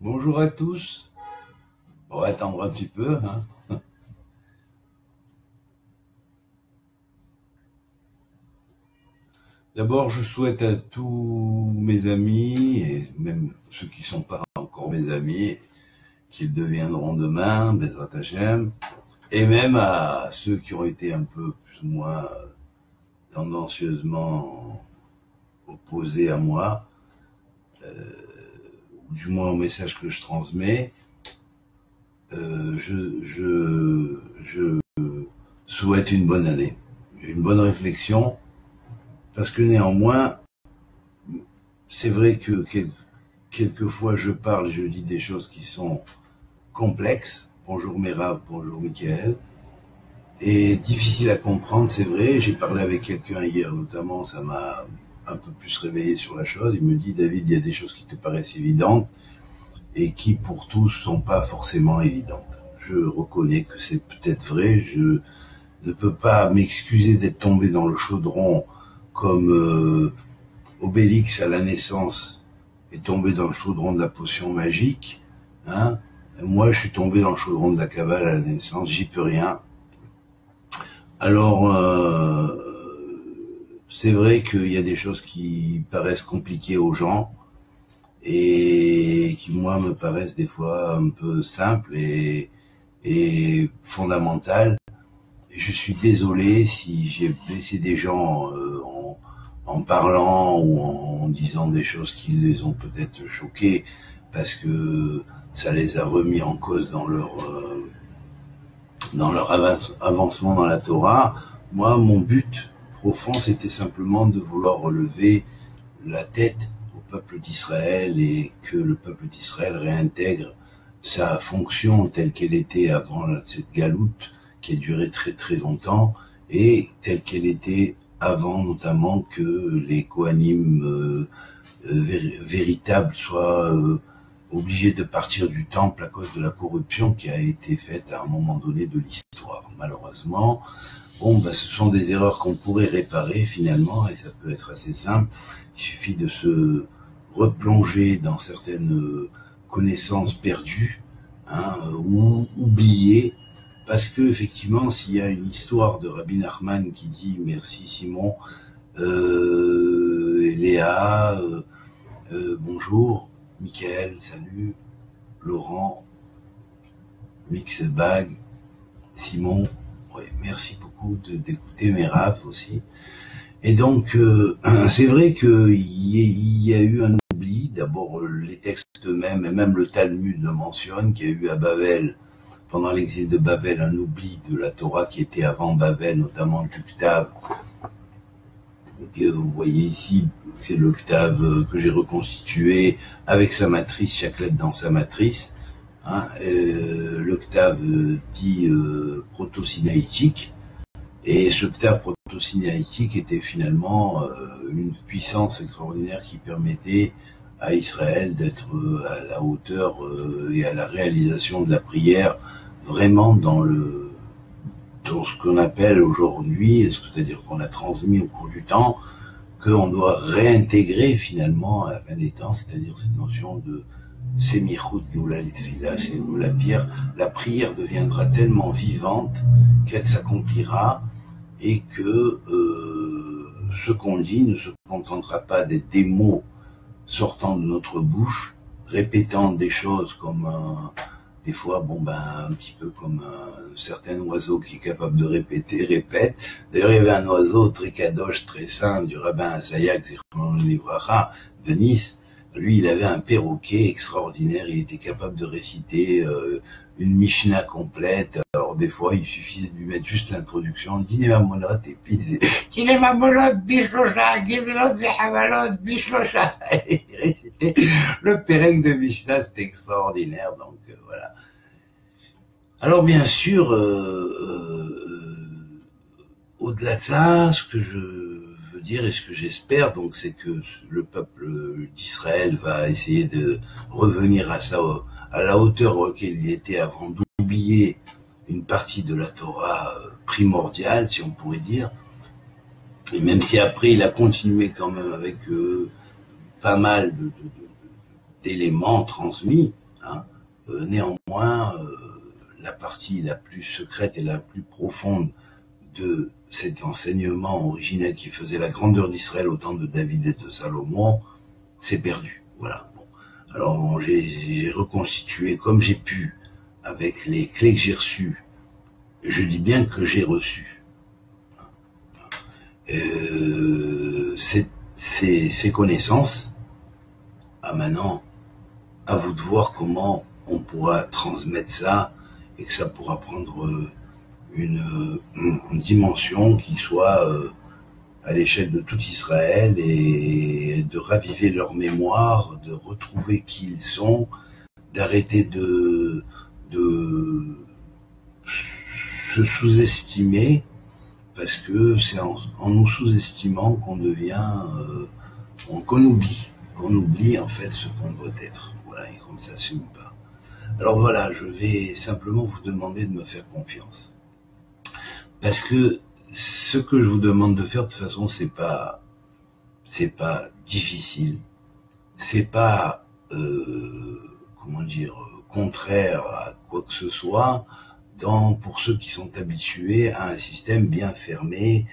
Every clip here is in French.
Bonjour à tous. On va attendre un petit peu, hein. D'abord, je souhaite à tous mes amis, et même ceux qui ne sont pas encore mes amis, qu'ils deviendront demain, Bezrat Hashem, et même à ceux qui ont été un peu plus ou moins tendancieusement opposés à moi, ou du moins au message que je transmets, je souhaite une bonne année, une bonne réflexion, parce que néanmoins, c'est vrai que quelquefois je parle, je dis des choses qui sont complexes. Bonjour Merav, bonjour Michael. Et difficile à comprendre, c'est vrai. J'ai parlé avec quelqu'un hier notamment, ça m'a un peu plus réveillé sur la chose. Il me dit, David, il y a des choses qui te paraissent évidentes et qui pour tous sont pas forcément évidentes. Je reconnais que c'est peut-être vrai. Je ne peux pas m'excuser d'être tombé dans le chaudron comme Obélix à la naissance est tombé dans le chaudron de la potion magique, hein. Moi, je suis tombé dans le chaudron de la Kabbale à la naissance, j'y peux rien. Alors, c'est vrai qu'il y a des choses qui paraissent compliquées aux gens et qui, moi, me paraissent des fois un peu simples et fondamentales. Et je suis désolé si j'ai blessé des gens en parlant ou en disant des choses qui les ont peut-être choqués parce que ça les a remis en cause dans leur avancement dans la Torah. Moi, mon but profond, c'était simplement de vouloir relever la tête au peuple d'Israël et que le peuple d'Israël réintègre sa fonction telle qu'elle était avant cette galoute qui a duré très très longtemps et telle qu'elle était avant notamment que les Kohanim véritables soient obligés de partir du temple à cause de la corruption qui a été faite à un moment donné de l'histoire. Malheureusement, ce sont des erreurs qu'on pourrait réparer finalement et ça peut être assez simple. Il suffit de se replonger dans certaines connaissances perdues, hein, ou oubliées, parce que effectivement, s'il y a une histoire de Rabbi Nachman qui dit merci Simon, Léa, bonjour, Michael, salut, Laurent, Mixebag, Simon, ouais, merci beaucoup d'écouter mes rafs aussi. Et donc, c'est vrai qu'il y a eu un oubli. D'abord, les textes eux-mêmes, et même le Talmud le mentionne, qu'il y a eu à Babel, pendant l'exil de Babel, un oubli de la Torah qui était avant Babel, notamment le Ktav. Vous voyez ici, c'est le Ktav que j'ai reconstitué avec sa matrice, chaque lettre dans sa matrice. Hein, le Ktav dit proto-sinaïtique. Et ce Ktav proto-sinaïtique était finalement une puissance extraordinaire qui permettait à Israël d'être à la hauteur et à la réalisation de la prière vraiment dans ce qu'on appelle aujourd'hui, c'est-à-dire qu'on a transmis au cours du temps, qu'on doit réintégrer finalement à la fin des temps, c'est-à-dire cette notion de Semichut Geoula Litfila, c'est où la prière deviendra tellement vivante qu'elle s'accomplira et que ce qu'on dit ne se contentera pas d'être des mots sortant de notre bouche, répétant des choses comme des fois, un petit peu comme un certain oiseau qui est capable de répéter, répète. D'ailleurs, il y avait un oiseau très kadosh, très saint, du rabbin Asayak, Zichron Livracha, de Nice. Lui, il avait un perroquet extraordinaire, il était capable de réciter une Mishnah complète. Alors des fois, il suffisait de lui mettre juste l'introduction, Dîner Mamonot, et puis il disait Dîner Mamonot, Bishlosha, Gizelot, Vehavalot, Bishlosha. Le Pérec de Mishnah, c'était extraordinaire, donc voilà. Alors bien sûr, au-delà de ça, ce que je veux dire et ce que j'espère, donc, c'est que le peuple d'Israël va essayer de revenir à la hauteur auquel il était avant d'oublier une partie de la Torah primordiale, si on pourrait dire. Et même si après il a continué quand même avec pas mal d'éléments transmis, hein. Néanmoins, la partie la plus secrète et la plus profonde de cet enseignement originel qui faisait la grandeur d'Israël au temps de David et de Salomon, s'est perdu. Voilà. Bon. Alors bon, j'ai reconstitué comme j'ai pu avec les clés que j'ai reçues. Je dis bien que j'ai reçu. Ces connaissances. Maintenant, à vous de voir comment on pourra transmettre ça et que ça pourra prendre une dimension qui soit à l'échelle de tout Israël et de raviver leur mémoire, de retrouver qui ils sont, d'arrêter de se sous-estimer, parce que c'est en nous sous-estimant qu'on devient, qu'on oublie en fait ce qu'on doit être, voilà, et qu'on ne s'assume pas. Alors voilà, je vais simplement vous demander de me faire confiance, parce que ce que je vous demande de faire, de toute façon, c'est pas difficile, c'est pas contraire à quoi que ce soit, pour ceux qui sont habitués à un système bien fermé,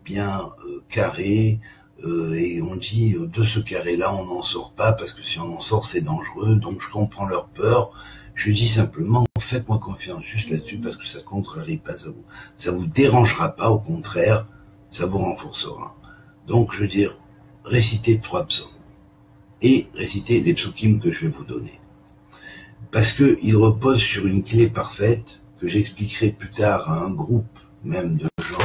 bien carré, et on dit de ce carré-là on n'en sort pas, parce que si on en sort c'est dangereux, donc je comprends leur peur. Je dis simplement, faites-moi confiance juste là-dessus, parce que ça ne contrarie pas, ça vous dérangera pas, au contraire, ça vous renforcera. Donc je veux dire, récitez 3 psaumes, et récitez les psukim que je vais vous donner, parce que ils reposent sur une clé parfaite, que j'expliquerai plus tard à un groupe même de gens,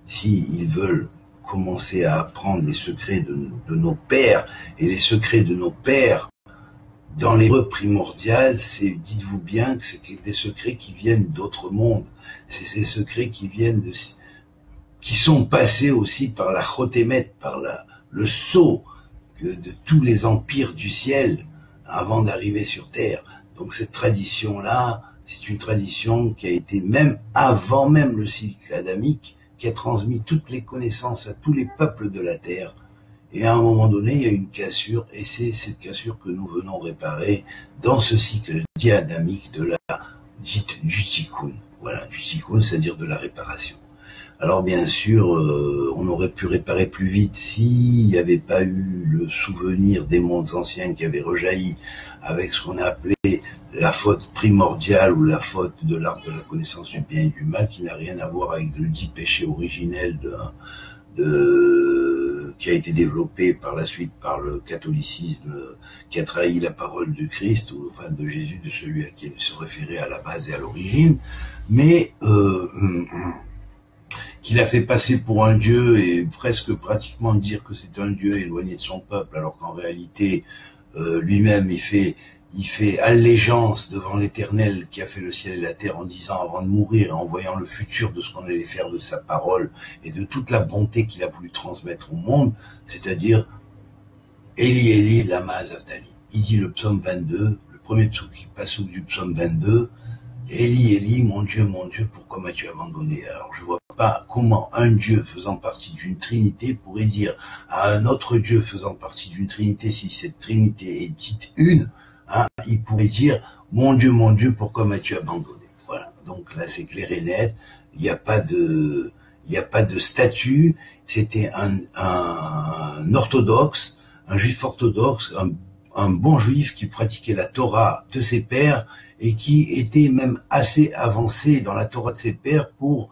s'ils veulent commencer à apprendre les secrets de nos pères, et les secrets de nos pères dans l'hébreu primordial, dites-vous bien que c'est des secrets qui viennent d'autres mondes, c'est ces secrets qui sont passés aussi par la chotémet, par le sceau de tous les empires du ciel avant d'arriver sur terre. Donc cette tradition-là, c'est une tradition qui a été même avant même le cycle adamique, qui a transmis toutes les connaissances à tous les peuples de la terre. Et à un moment donné, il y a une cassure, et c'est cette cassure que nous venons réparer dans ce cycle diadamique du tikkun. Voilà, du tikkun, c'est-à-dire de la réparation. Alors bien sûr, on aurait pu réparer plus vite s'il n'y avait pas eu le souvenir des mondes anciens qui avaient rejailli avec ce qu'on a appelé la faute primordiale, ou la faute de l'arbre de la connaissance du bien et du mal, qui n'a rien à voir avec le dit péché originel qui a été développé par la suite par le catholicisme, qui a trahi la parole du Christ, ou enfin de Jésus, de celui à qui il se référait à la base et à l'origine, mais qu'il a fait passer pour un dieu, et presque pratiquement dire que c'est un dieu éloigné de son peuple, alors qu'en réalité lui-même il fait allégeance devant l'Éternel qui a fait le ciel et la terre, en disant avant de mourir, en voyant le futur de ce qu'on allait faire de sa parole et de toute la bonté qu'il a voulu transmettre au monde, c'est-à-dire Eli Eli lama sabachthani. Il dit le psaume 22, le premier passouk du psaume 22, Eli Eli, mon Dieu, pourquoi m'as-tu abandonné? Alors je vois pas comment un Dieu faisant partie d'une Trinité pourrait dire à un autre Dieu faisant partie d'une Trinité, si cette Trinité est dite une, il pourrait dire mon Dieu, pourquoi m'as-tu abandonné? Voilà. Donc là, c'est clair et net. Il n'y a pas de statut. C'était un orthodoxe, un juif orthodoxe, un bon juif qui pratiquait la Torah de ses pères et qui était même assez avancé dans la Torah de ses pères pour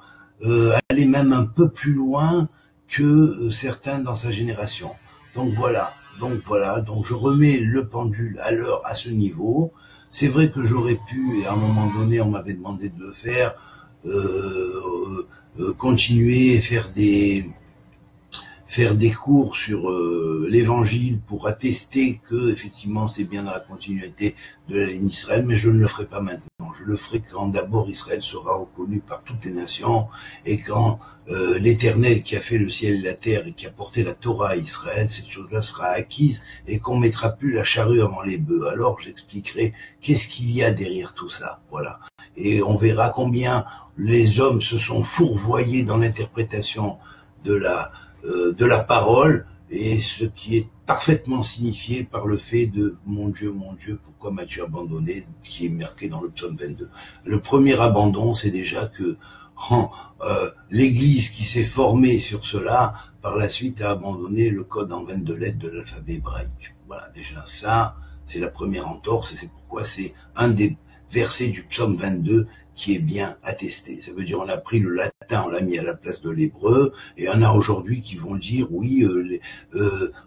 aller même un peu plus loin que certains dans sa génération. Donc voilà, donc je remets le pendule à l'heure à ce niveau. C'est vrai que j'aurais pu, et à un moment donné on m'avait demandé de le faire, continuer et faire des cours sur l'évangile pour attester que effectivement c'est bien dans la continuité de la ligne Israël, mais je ne le ferai pas maintenant. Je le ferai quand d'abord Israël sera reconnu par toutes les nations, et quand l'Éternel qui a fait le ciel et la terre et qui a porté la Torah à Israël, cette chose-là sera acquise, et qu'on mettra plus la charrue avant les bœufs. Alors j'expliquerai qu'est-ce qu'il y a derrière tout ça, voilà. Et on verra combien les hommes se sont fourvoyés dans l'interprétation de la parole, et ce qui est parfaitement signifié par le fait de « Mon Dieu, pourquoi m'as-tu abandonné ?» qui est marqué dans le psaume 22. Le premier abandon, c'est déjà que l'Église qui s'est formée sur cela, par la suite a abandonné le code en 22 lettres de l'alphabet hébraïque. Voilà, déjà ça, c'est la première entorse, et c'est pourquoi c'est un des versets du psaume 22 qui est bien attesté. Ça veut dire on a pris le latin, on l'a mis à la place de l'hébreu, et il y en a aujourd'hui qui vont dire oui,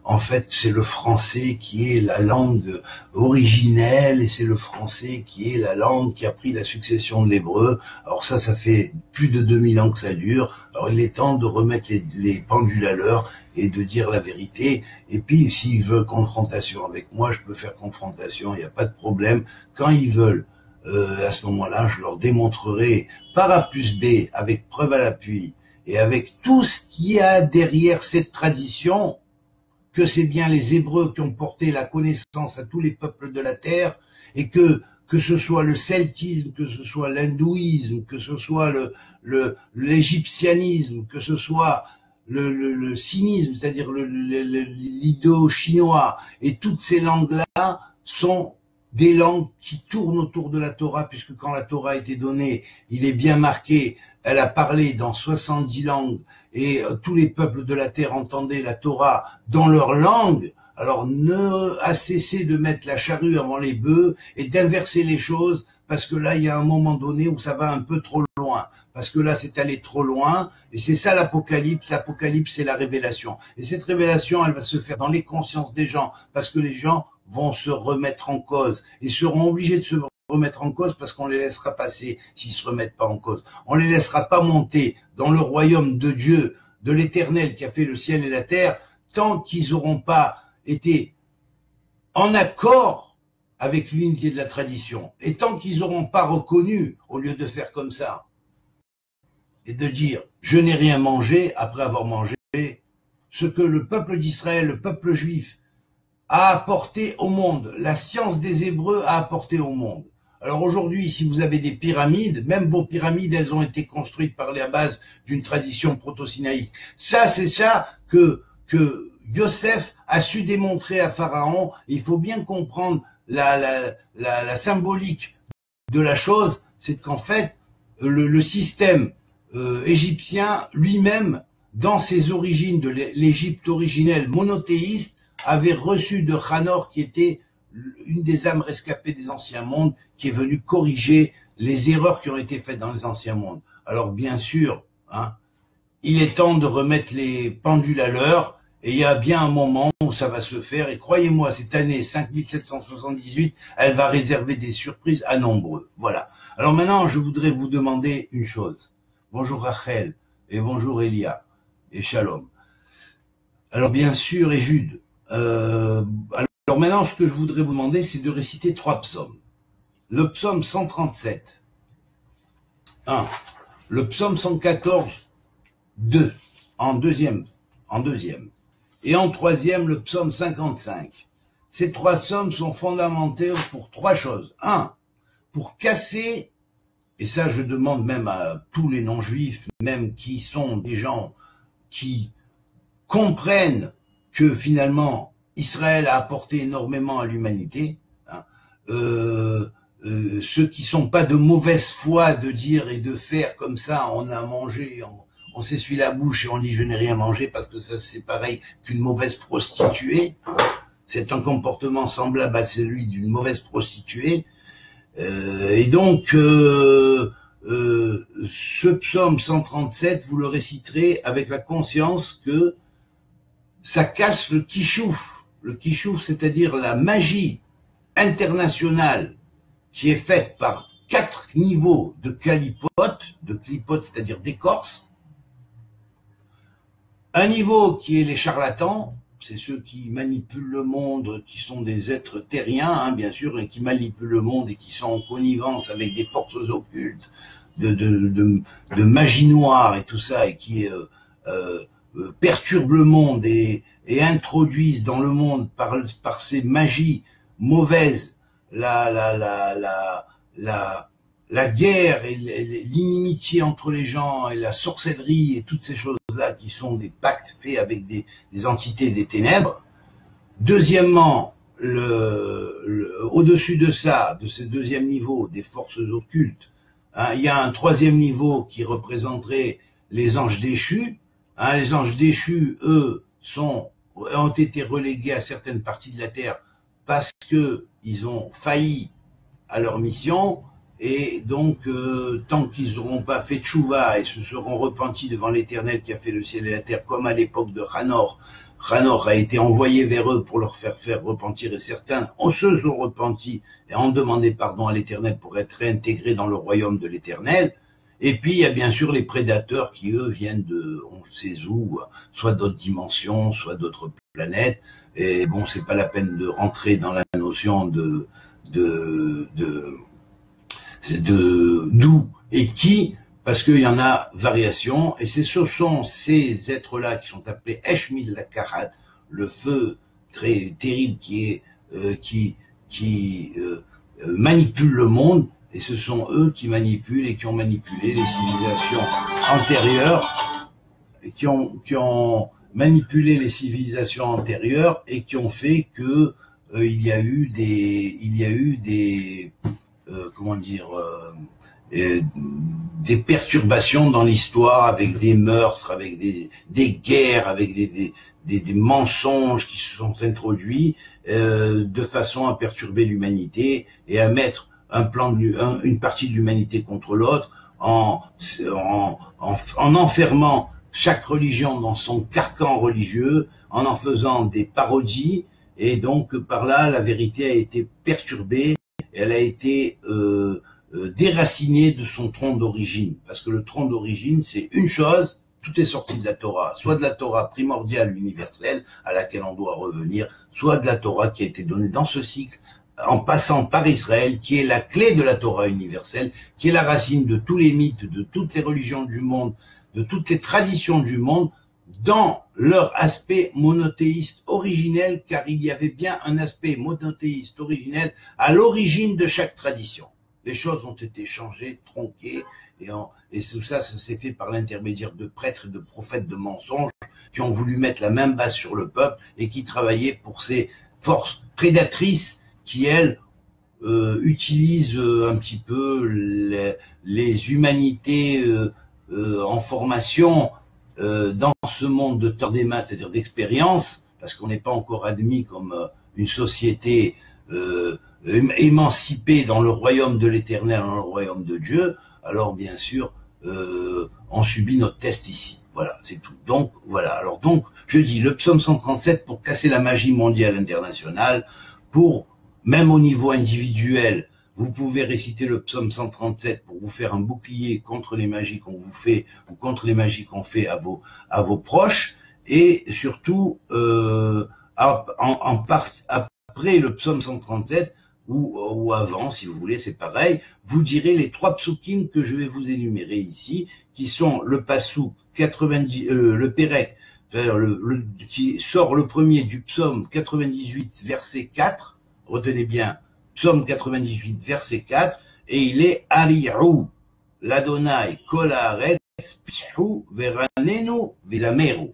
en fait c'est le français qui est la langue originelle, et c'est le français qui est la langue qui a pris la succession de l'hébreu. Alors ça fait plus de 2000 ans que ça dure. Alors il est temps de remettre les pendules à l'heure et de dire la vérité. Et puis s'ils veulent confrontation avec moi, je peux faire confrontation, il n'y a pas de problème. Quand ils veulent, à ce moment-là, je leur démontrerai par A plus B, avec preuve à l'appui, et avec tout ce qu'il y a derrière cette tradition, que c'est bien les Hébreux qui ont porté la connaissance à tous les peuples de la terre, et que ce soit le celtisme, que ce soit l'hindouisme, que ce soit l'égyptianisme, que ce soit le sinisme, c'est-à-dire l'indo-chinois, et toutes ces langues-là sont des langues qui tournent autour de la Torah, puisque quand la Torah a été donnée, il est bien marqué, elle a parlé dans 70 langues, et tous les peuples de la terre entendaient la Torah dans leur langue. Alors ne à cesser de mettre la charrue avant les bœufs et d'inverser les choses, parce que là, il y a un moment donné où ça va un peu trop loin. Parce que là, c'est allé trop loin, et c'est ça l'Apocalypse. L'Apocalypse, c'est la révélation. Et cette révélation, elle va se faire dans les consciences des gens, parce que les gens vont se remettre en cause, et seront obligés de se remettre en cause, parce qu'on les laissera passer s'ils se remettent pas en cause. On les laissera pas monter dans le royaume de Dieu, de l'Éternel qui a fait le ciel et la terre, tant qu'ils n'auront pas été en accord avec l'unité de la tradition, et tant qu'ils n'auront pas reconnu, au lieu de faire comme ça, et de dire « je n'ai rien mangé » après avoir mangé, ce que le peuple d'Israël, le peuple juif, a apporté au monde, la science des Hébreux a apporté au monde. Alors aujourd'hui, si vous avez des pyramides, même vos pyramides, elles ont été construites par la base d'une tradition proto-sinaïque. Ça, c'est ça que Yosef a su démontrer à Pharaon. Il faut bien comprendre la symbolique de la chose, c'est qu'en fait, le système égyptien lui-même, dans ses origines de l'Égypte originelle monothéiste, avait reçu de Hanor, qui était une des âmes rescapées des anciens mondes, qui est venue corriger les erreurs qui ont été faites dans les anciens mondes. Alors bien sûr, il est temps de remettre les pendules à l'heure, et il y a bien un moment où ça va se faire, et croyez-moi, cette année 5778, elle va réserver des surprises à nombreux. Voilà. Alors maintenant, je voudrais vous demander une chose. Bonjour Rachel, et bonjour Elia, et Shalom. Alors bien sûr, et Jude. Alors maintenant, ce que je voudrais vous demander, c'est de réciter 3 psaumes. Le psaume 137, 1. Le psaume 114, 2. En deuxième. Et en troisième, le psaume 55. Ces 3 psaumes sont fondamentaux pour 3 choses. 1. Pour casser, et ça je demande même à tous les non-juifs, même qui sont des gens qui comprennent que finalement Israël a apporté énormément à l'humanité, ceux qui sont pas de mauvaise foi de dire et de faire comme ça, on a mangé, on s'essuie la bouche et on dit je n'ai rien mangé, parce que ça c'est pareil qu'une mauvaise prostituée, c'est un comportement semblable à celui d'une mauvaise prostituée, et donc ce psaume 137, vous le réciterez avec la conscience que ça casse le kishouf. Le kishouf, c'est-à-dire la magie internationale qui est faite par 4 niveaux de clipote, c'est-à-dire d'écorce. Un niveau qui est les charlatans, c'est ceux qui manipulent le monde, qui sont des êtres terriens, bien sûr, et qui manipulent le monde et qui sont en connivence avec des forces occultes, de magie noire et tout ça, et qui perturbent le monde et introduisent dans le monde par ces magies mauvaises la guerre et l'inimitié entre les gens et la sorcellerie et toutes ces choses choses-là qui sont des pactes faits avec des entités des ténèbres. Deuxièmement, au-dessus de ça, de ce deuxième niveau des forces occultes, hein, il y a un troisième niveau qui représenterait les anges déchus. Hein, les anges déchus, eux, ont été relégués à certaines parties de la terre parce que ils ont failli à leur mission, et donc tant qu'ils n'auront pas fait tchouva et se seront repentis devant l'Éternel qui a fait le ciel et la terre, comme à l'époque de Hanor a été envoyé vers eux pour leur faire repentir, et certains se sont repentis et ont demandé pardon à l'Éternel pour être réintégrés dans le royaume de l'Éternel. Et puis il y a bien sûr les prédateurs qui eux viennent de on sait où, soit d'autres dimensions, soit d'autres planètes. Et bon, c'est pas la peine de rentrer dans la notion de d'où et qui, parce qu'il y en a variation, et ce sont ces êtres-là qui sont appelés Eshmil Lakarat, le feu très terrible qui manipule le monde, et ce sont eux qui manipulent et qui ont manipulé les civilisations antérieures, qui ont manipulé les civilisations antérieures et qui ont fait que il y a eu des des perturbations dans l'histoire, avec des meurtres, avec des guerres, avec des mensonges qui se sont introduits de façon à perturber l'humanité et à mettre une partie de l'humanité contre l'autre, en enfermant chaque religion dans son carcan religieux, en faisant des parodies, et donc par là la vérité a été perturbée, elle a été déracinée de son tronc d'origine, parce que le tronc d'origine c'est une chose, tout est sorti de la Torah, soit de la Torah primordiale universelle à laquelle on doit revenir, soit de la Torah qui a été donnée dans ce cycle en passant par Israël, qui est la clé de la Torah universelle, qui est la racine de tous les mythes, de toutes les religions du monde, de toutes les traditions du monde, dans leur aspect monothéiste originel, car il y avait bien un aspect monothéiste originel à l'origine de chaque tradition. Les choses ont été changées, tronquées, et tout ça s'est fait par l'intermédiaire de prêtres et de prophètes de mensonges qui ont voulu mettre la main basse sur le peuple et qui travaillaient pour ces forces prédatrices qui, elles, utilisent un petit peu les humanités en formation dans ce monde de tordéma, c'est-à-dire d'expérience, parce qu'on n'est pas encore admis comme une société émancipée dans le royaume de l'Éternel, dans le royaume de Dieu. Alors bien sûr, on subit notre test ici. Voilà, c'est tout. Donc voilà. Alors donc, je dis le psaume 137 pour casser la magie mondiale internationale, pour même au niveau individuel, vous pouvez réciter le psaume 137 pour vous faire un bouclier contre les magies qu'on vous fait ou contre les magies qu'on fait à vos proches, et surtout après le psaume 137 ou avant, si vous voulez, c'est pareil, vous direz les 3 psukim que je vais vous énumérer ici, qui sont le pasouk 90, le Pérec, qui sort le premier du psaume 98 verset 4. Retenez bien, psaume 98, verset 4, et il est Ari'u, l'Adonai, Kol haaretz, Pishu, Veranenu, Vidameru.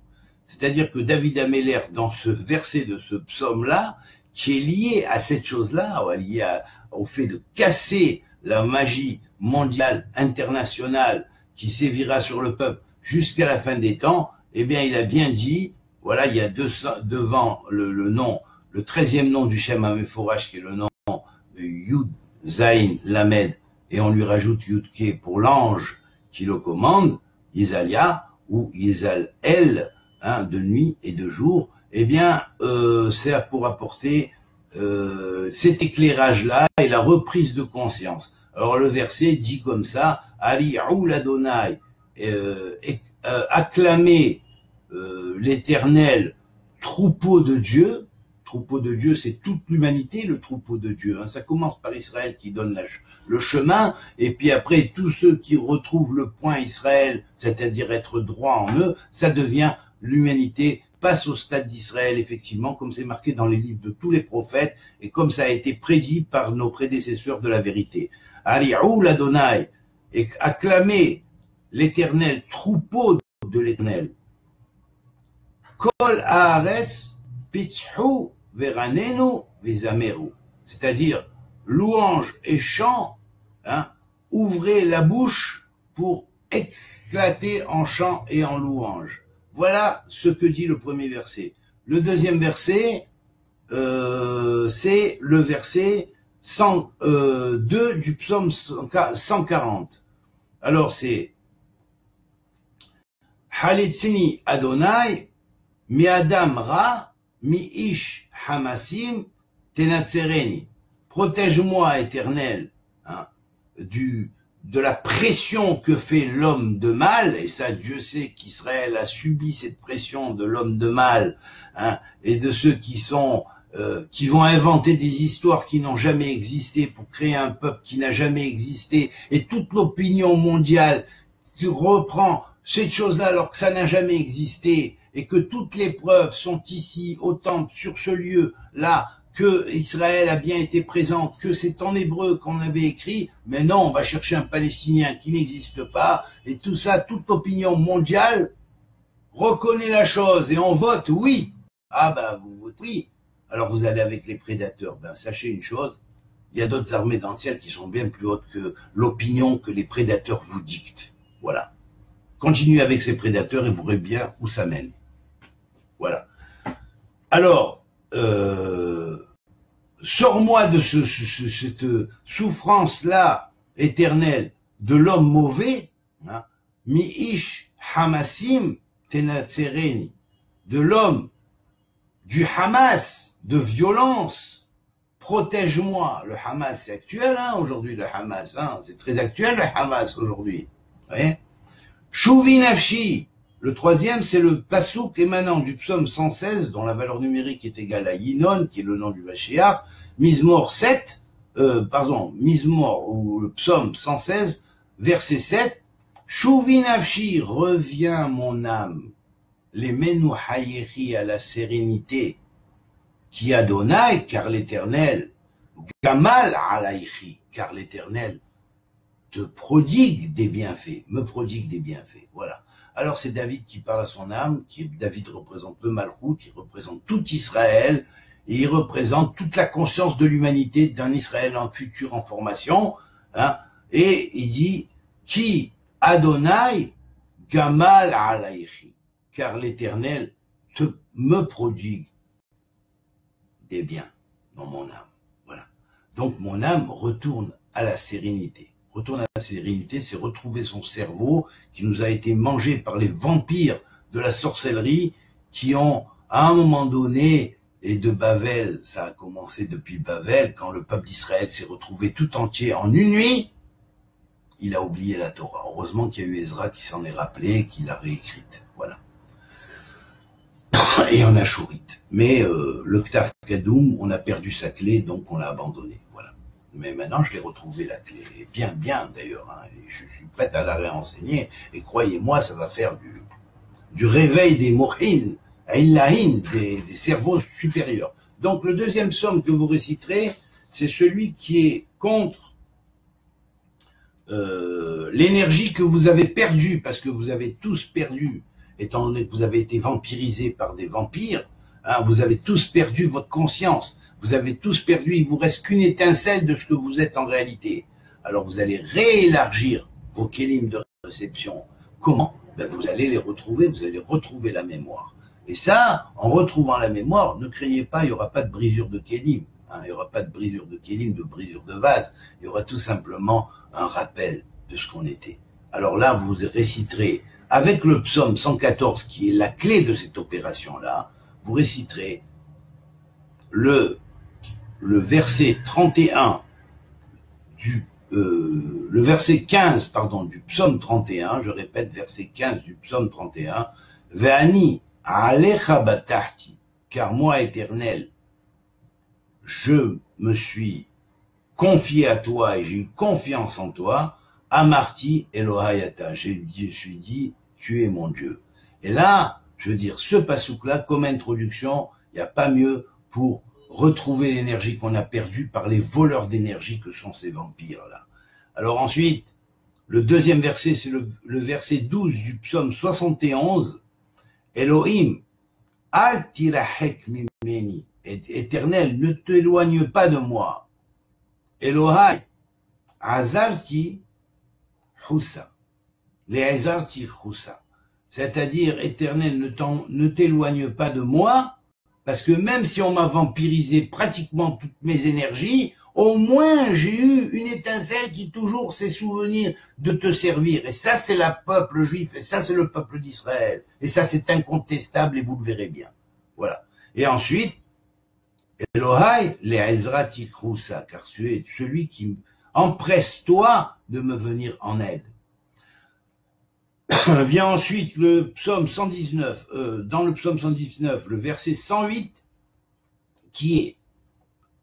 C'est-à-dire que David Améler, dans ce verset de ce psaume-là, qui est lié à cette chose-là, lié au fait de casser la magie mondiale, internationale, qui sévira sur le peuple jusqu'à la fin des temps, eh bien, il a bien dit, voilà, il y a devant le nom, le 13e nom du Shem HaMeforash, qui est le nom de Yud Zayin Lamed, et on lui rajoute Yud Ke pour l'ange qui le commande, Yezalia, ou Yezal El, de nuit et de jour, eh bien, c'est pour apporter cet éclairage-là et la reprise de conscience. Alors le verset dit comme ça, Ari'u l'Adonai, acclamez l'Éternel, troupeau de Dieu. Troupeau de Dieu, c'est toute l'humanité, le troupeau de Dieu. Ça commence par Israël qui donne le chemin, et puis après, tous ceux qui retrouvent le point Israël, c'est-à-dire être droit en eux, ça devient l'humanité, passe au stade d'Israël, effectivement, comme c'est marqué dans les livres de tous les prophètes, et comme ça a été prédit par nos prédécesseurs de la vérité. Ari'u l'Adonai, et acclamez l'Éternel, troupeau de l'Éternel. Kol haaretz pitzhu veranenu vezameru. C'est-à-dire, louange et chant, hein, ouvrez la bouche pour éclater en chant et en louange. Voilà ce que dit le premier verset. Le deuxième verset, c'est le verset 102 du psaume 140. Alors c'est Halitzini Adonai, mi Adam Ra, mi Ish Hamasim, Tenatzereni. Protège-moi, Éternel, hein, de la pression que fait l'homme de mal, et ça Dieu sait qu'Israël a subi cette pression de l'homme de mal, hein, et de ceux qui vont inventer des histoires qui n'ont jamais existé pour créer un peuple qui n'a jamais existé, et toute l'opinion mondiale reprend cette chose-là alors que ça n'a jamais existé, et que toutes les preuves sont ici, au temple, sur ce lieu-là, que Israël a bien été présent, que c'est en hébreu qu'on avait écrit, mais non, on va chercher un Palestinien qui n'existe pas, et tout ça, toute l'opinion mondiale reconnaît la chose, et on vote oui. Ah ben, vous votez oui. Alors vous allez avec les prédateurs. Ben, sachez une chose, il y a d'autres armées dans le ciel qui sont bien plus hautes que l'opinion que les prédateurs vous dictent. Voilà. Continuez avec ces prédateurs et vous verrez bien où ça mène. Voilà. Alors, sors-moi de cette souffrance-là éternelle de l'homme mauvais, hein, mi-ish hamasim tenatzereni, de l'homme du Hamas, de violence, protège-moi. Le Hamas, c'est actuel, hein, aujourd'hui, le Hamas, hein, c'est très actuel, le Hamas, aujourd'hui. Vous voyez? Shuvi nafshi. Le troisième, c'est le pasouk émanant du psaume 116, dont la valeur numérique est égale à Yinon, qui est le nom du Mashiach, Mizmor 7, Mizmor, ou le psaume 116, verset 7, Shuvi nafshi, reviens mon âme, les menu hayechi à la sérénité, qui Adonai, car l'Éternel, Gamal alaychi, car l'Éternel te prodigue des bienfaits, me prodigue des bienfaits, voilà. Alors c'est David qui parle à son âme, David représente le Malchut, il représente tout Israël, et il représente toute la conscience de l'humanité d'un Israël en futur en formation, hein, et il dit, qui Adonai Gamal alaychi, car l'Éternel me prodigue des biens dans mon âme, voilà. Donc mon âme retourne à la sérénité. Retourner à la sérénité, c'est retrouver son cerveau qui nous a été mangé par les vampires de la sorcellerie qui ont, à un moment donné, et de Bavel, ça a commencé depuis Bavel, quand le peuple d'Israël s'est retrouvé tout entier en une nuit, il a oublié la Torah. Heureusement qu'il y a eu Ezra qui s'en est rappelé, qui l'a réécrite. Voilà. Et en Ashurite. Mais le Ktaf Kadoum, on a perdu sa clé, donc on l'a abandonné. Voilà. Mais maintenant, je l'ai retrouvé, la clé. Et bien d'ailleurs. Hein. Et je suis prête à la réenseigner. Et croyez-moi, ça va faire du réveil des mourhin, des cerveaux supérieurs. Donc, le deuxième psaume que vous réciterez, c'est celui qui est contre l'énergie que vous avez perdue, parce que vous avez tous perdu, étant donné que vous avez été vampirisés par des vampires, hein, vous avez tous perdu votre conscience. Vous avez tous perdu, il vous reste qu'une étincelle de ce que vous êtes en réalité. Alors vous allez réélargir vos kélim de réception. Comment? Ben vous allez les retrouver, vous allez retrouver la mémoire. Et ça, en retrouvant la mémoire, ne craignez pas, il n'y aura pas de brisure de kélim. Hein, il n'y aura pas de brisure de kélim, de brisure de vase. Il y aura tout simplement un rappel de ce qu'on était. Alors là, vous réciterez, avec le psaume 114, qui est la clé de cette opération-là, vous réciterez le verset 31 le verset 15, pardon, du psaume 31, je répète, verset 15 du psaume 31, Ve'ani alecha batahti, car moi, Éternel, je me suis confié à toi et j'ai eu confiance en toi, Amarti Elohayata, je suis dit, tu es mon Dieu. Et là, je veux dire, ce pasouk-là, comme introduction, il n'y a pas mieux pour retrouver l'énergie qu'on a perdue par les voleurs d'énergie que sont ces vampires-là. Alors ensuite, le deuxième verset, c'est le verset 12 du psaume 71, Elohim, Al tirahek mimeni. Éternel, ne t'éloigne pas de moi. Elohai, azarti husa. Les azarti husa. C'est-à-dire, Éternel, ne t'éloigne pas de moi, parce que même si on m'a vampirisé pratiquement toutes mes énergies, au moins j'ai eu une étincelle qui toujours sait souvenir de te servir. Et ça, c'est le peuple juif, et ça, c'est le peuple d'Israël. Et ça, c'est incontestable, et vous le verrez bien. Voilà. Et ensuite, Elohai, les Ezrati Krousa, car tu es celui qui empresse-toi de me venir en aide. Vient ensuite le psaume 119, dans le psaume 119, le verset 108, qui est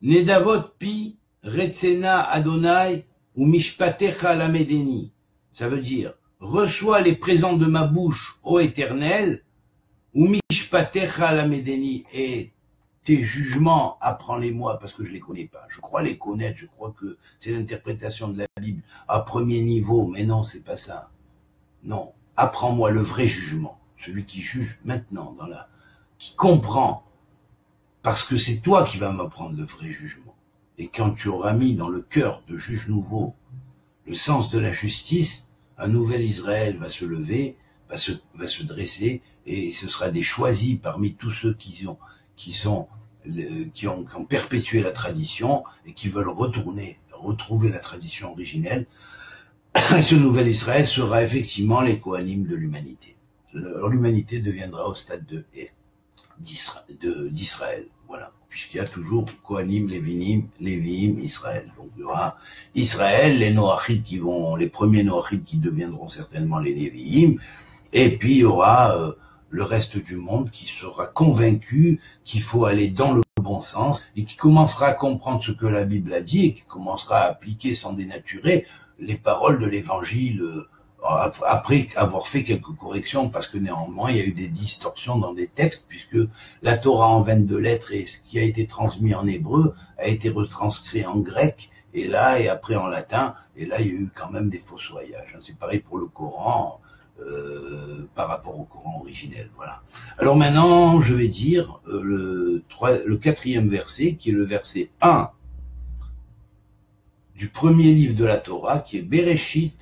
Nedavot pi retzena Adonai ou mishpatecha lamedeni. Ça veut dire, reçois les présents de ma bouche, ô Éternel, ou mishpatecha lamedeni, et tes jugements, apprends-les-moi, parce que je les connais pas. Je crois les connaître, je crois que c'est l'interprétation de la Bible à premier niveau, mais non, c'est pas ça. Non, apprends-moi le vrai jugement, celui qui juge maintenant, qui comprend, parce que c'est toi qui vas m'apprendre le vrai jugement. Et quand tu auras mis dans le cœur de juge nouveau le sens de la justice, un nouvel Israël va se lever, va se dresser, et ce sera des choisis parmi tous ceux qui ont perpétué la tradition et qui veulent retrouver la tradition originelle. Et ce nouvel Israël sera effectivement les Kohanim de l'humanité. L'humanité deviendra au stade d'Israël. Voilà. Puisqu'il y a toujours Kohanim, Léviim, Israël. Donc il y aura Israël, les Noachim les premiers Noachim qui deviendront certainement les Léviim, et puis il y aura le reste du monde qui sera convaincu qu'il faut aller dans le bon sens et qui commencera à comprendre ce que la Bible a dit et qui commencera à appliquer sans dénaturer les paroles de l'Évangile après avoir fait quelques corrections, parce que néanmoins il y a eu des distorsions dans des textes, puisque la Torah en 22 lettres et ce qui a été transmis en hébreu a été retranscrit en grec et après en latin, et là il y a eu quand même des fossoyages. C'est pareil pour le Coran par rapport au Coran originel. Voilà. Alors maintenant je vais dire le 4e verset, qui est le verset 1 du premier livre de la Torah, qui est Bereshit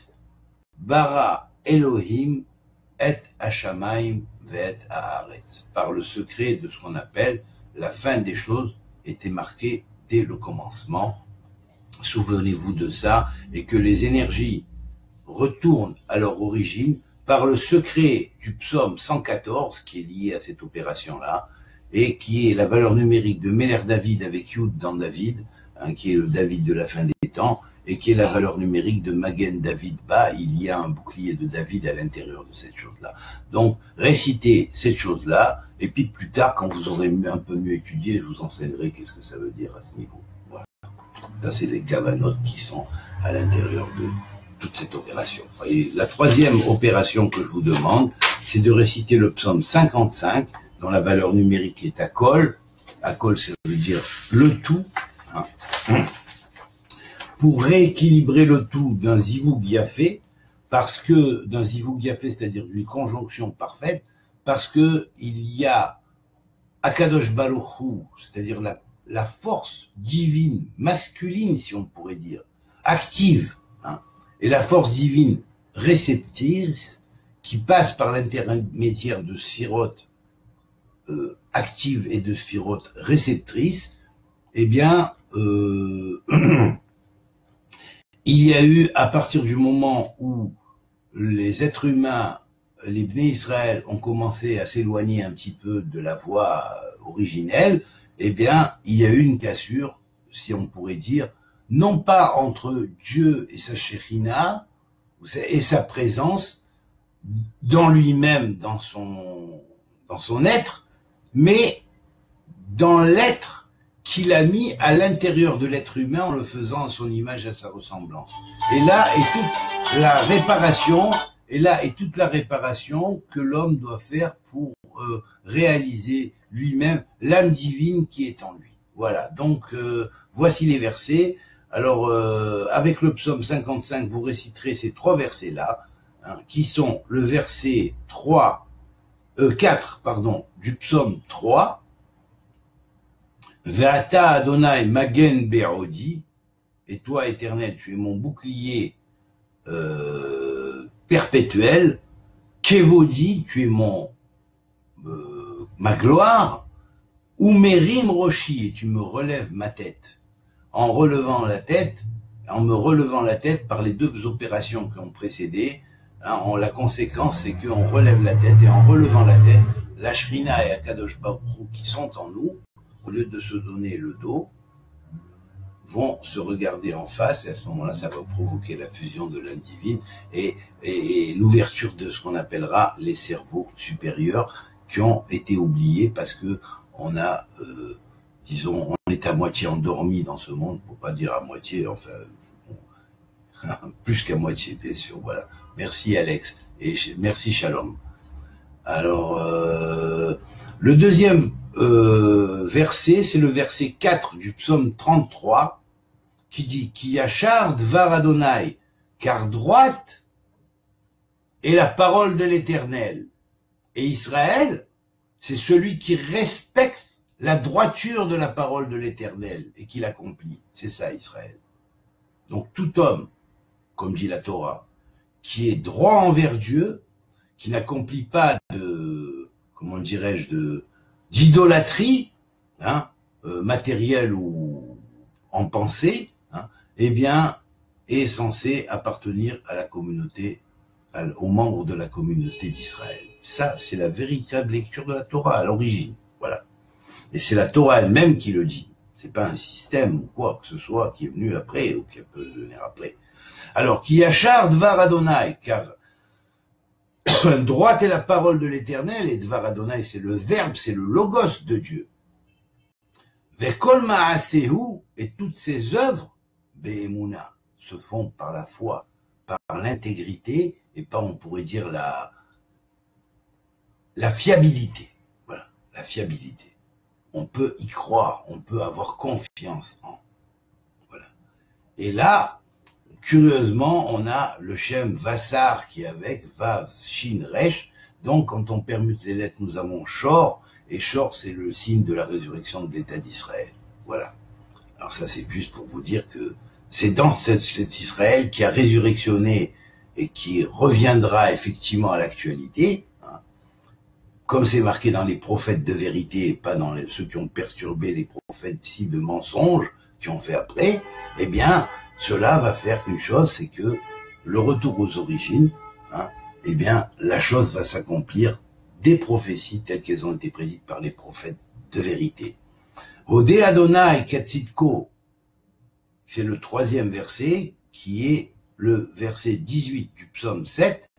bara Elohim et Hashamayim ve'et haaretz. Par le secret de ce qu'on appelle la fin des choses était marquée dès le commencement. Souvenez-vous de ça, et que les énergies retournent à leur origine par le secret du psaume 114, qui est lié à cette opération-là, et qui est la valeur numérique de Meler David avec Yud dans David, qui est le David de la fin des temps, et qui est la valeur numérique de Magen David Ba. Il y a un bouclier de David à l'intérieur de cette chose-là. Donc, récitez cette chose-là, et puis plus tard, quand vous aurez un peu mieux étudié, je vous enseignerai qu'est-ce que ça veut dire à ce niveau. Voilà. Ça, c'est les cavanotes qui sont à l'intérieur de toute cette opération. Et la 3e opération que je vous demande, c'est de réciter le psaume 55, dont la valeur numérique est Akol. Akol, ça veut dire le tout. Pour rééquilibrer le tout d'un zivug yafé, d'un zivug yafé, c'est-à-dire d'une conjonction parfaite, parce que il y a Akadosh Baruch Hu, c'est-à-dire la force divine, masculine, si on pourrait dire, active, et la force divine réceptrice, qui passe par l'intermédiaire de sphirotes actives et de sphirotes réceptrices. Eh bien, il y a eu, à partir du moment où les êtres humains, les Bnei Israël, ont commencé à s'éloigner un petit peu de la voie originelle, eh bien, il y a eu une cassure, si on pourrait dire, non pas entre Dieu et sa Shekhinah, et sa présence dans lui-même, dans son être, mais dans l'être qu'il a mis à l'intérieur de l'être humain en le faisant à son image et à sa ressemblance. Et là est toute la réparation que l'homme doit faire pour réaliser lui-même l'âme divine qui est en lui. Voilà, donc voici les versets. Alors, avec le psaume 55, vous réciterez ces 3 versets-là, qui sont le verset 3 4, pardon, du psaume 3, Ve'ata Adonai Magen Be'odi, et toi, Éternel, tu es mon bouclier perpétuel, Kevodi, tu es ma gloire, Umerim Roshi, et tu me relèves ma tête. En me relevant la tête par les deux opérations qui ont précédé, la conséquence, c'est qu'on relève la tête, et en relevant la tête, la Shrina et Akadosh Baruch Hu, qui sont en nous, au lieu de se donner le dos, vont se regarder en face, et à ce moment-là, ça va provoquer la fusion de l'âme divine et l'ouverture de ce qu'on appellera les cerveaux supérieurs qui ont été oubliés parce que on a, disons, on est à moitié endormi dans ce monde, pour pas dire à moitié, enfin, plus qu'à moitié, bien sûr, voilà. Merci Alex, et merci Shalom. Alors, le deuxième verset, c'est le verset 4 du psaume 33, qui dit « Ki yachar dvar Adonai » car droite est la parole de l'Éternel. Et Israël, c'est celui qui respecte la droiture de la parole de l'Éternel et qui l'accomplit. C'est ça, Israël. Donc tout homme, comme dit la Torah, qui est droit envers Dieu, qui n'accomplit pas de, comment dirais-je, d'idolâtrie, matérielle ou en pensée, eh bien, est censé appartenir à la communauté, aux membres de la communauté d'Israël. Ça, c'est la véritable lecture de la Torah à l'origine. Voilà. Et c'est la Torah elle-même qui le dit. C'est pas un système ou quoi que ce soit qui est venu après ou qui peut venir après. Alors, Ki yachar dvar Adonai, car droite est la parole de l'Éternel, et dvar Adonai, c'est le verbe, c'est le logos de Dieu. Vekol ma'asehu, et toutes ses œuvres, be'emuna, se font par la foi, par l'intégrité, et pas, on pourrait dire, la fiabilité. Voilà, la fiabilité. On peut y croire, on peut avoir confiance en. Voilà. Et là, curieusement, on a le Shem Vassar qui est avec Vav, Shin, Resh. Donc, quand on permute les lettres, nous avons Shor, et Shor, c'est le signe de la résurrection de l'État d'Israël. Voilà. Alors ça, c'est juste pour vous dire que c'est dans cet Israël qui a résurrectionné et qui reviendra effectivement à l'actualité, comme c'est marqué dans les prophètes de vérité et pas dans ceux qui ont perturbé les prophètes ici de mensonges, qui ont fait après, eh bien, cela va faire qu'une chose, c'est que le retour aux origines, eh bien, la chose va s'accomplir des prophéties telles qu'elles ont été prédites par les prophètes de vérité. Odé Adonai Katzitko, c'est le troisième verset, qui est le verset 18 du psaume 7.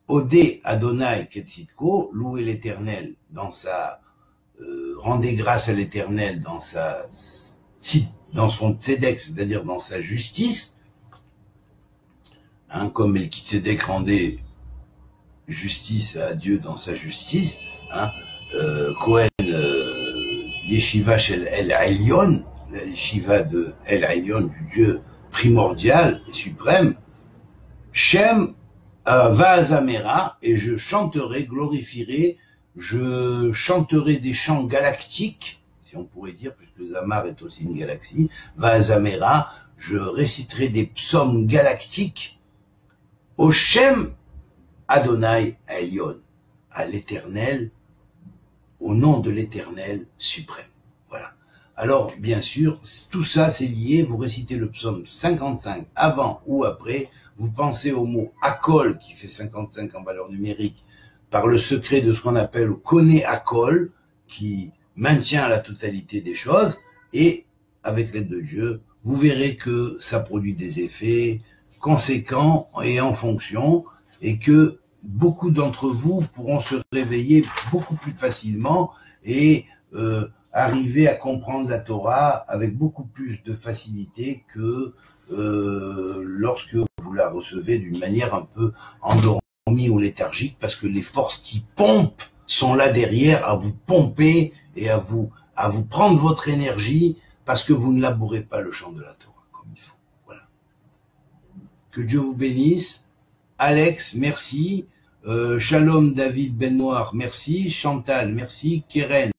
Odé Adonai Ketzitko, louez l'Éternel dans sa, rendez grâce à l'Éternel dans son tzedek, c'est-à-dire dans sa justice, comme Melchizedek rendait justice à Dieu dans sa justice, Kohen Yeshiva shel El Elyon, la Yeshiva de El Elyon, du Dieu primordial et suprême, Shem Va'azamera, et je chanterai, glorifierai, je chanterai des chants galactiques, si on pourrait dire, puisque Zamar est aussi une galaxie, Va'azamera, je réciterai des psaumes galactiques au Shem Adonai Elyon, à l'Éternel, au nom de l'Éternel suprême. Voilà. Alors, bien sûr, tout ça, c'est lié, vous récitez le psaume 55 avant ou après, vous pensez au mot Akol, qui fait 55 en valeur numérique, par le secret de ce qu'on appelle Koné Akol, qui maintient la totalité des choses, et avec l'aide de Dieu, vous verrez que ça produit des effets conséquents et en fonction, et que beaucoup d'entre vous pourront se réveiller beaucoup plus facilement et arriver à comprendre la Torah avec beaucoup plus de facilité que lorsque vous la recevez d'une manière un peu endormie ou léthargique, parce que les forces qui pompent sont là derrière à vous pomper et à vous prendre votre énergie parce que vous ne labourez pas le champ de la Torah comme il faut. Voilà. Que Dieu vous bénisse. Alex, merci. Shalom David Ben Noir, merci. Chantal, merci. Keren,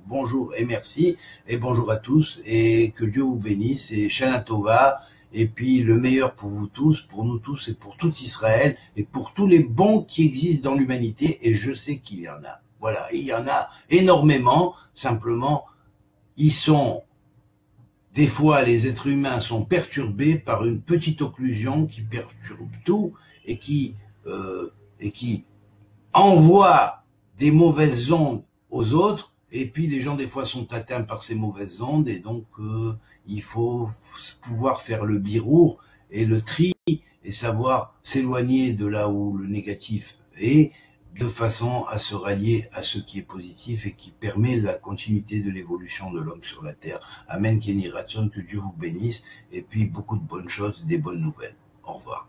bonjour et merci. Et bonjour à tous. Et que Dieu vous bénisse. Et Shana Tova. Et puis le meilleur pour vous tous, pour nous tous et pour tout Israël. Et pour tous les bons qui existent dans l'humanité. Et je sais qu'il y en a. Voilà, il y en a énormément. Simplement, ils sont... Des fois, les êtres humains sont perturbés par une petite occlusion qui perturbe tout et qui envoie des mauvaises ondes aux autres. Et puis, les gens, des fois, sont atteints par ces mauvaises ondes. Et donc, il faut pouvoir faire le birour et le tri et savoir s'éloigner de là où le négatif est, de façon à se rallier à ce qui est positif et qui permet la continuité de l'évolution de l'homme sur la terre. Amen, Kenny Ratson, que Dieu vous bénisse, et puis beaucoup de bonnes choses, des bonnes nouvelles. Au revoir.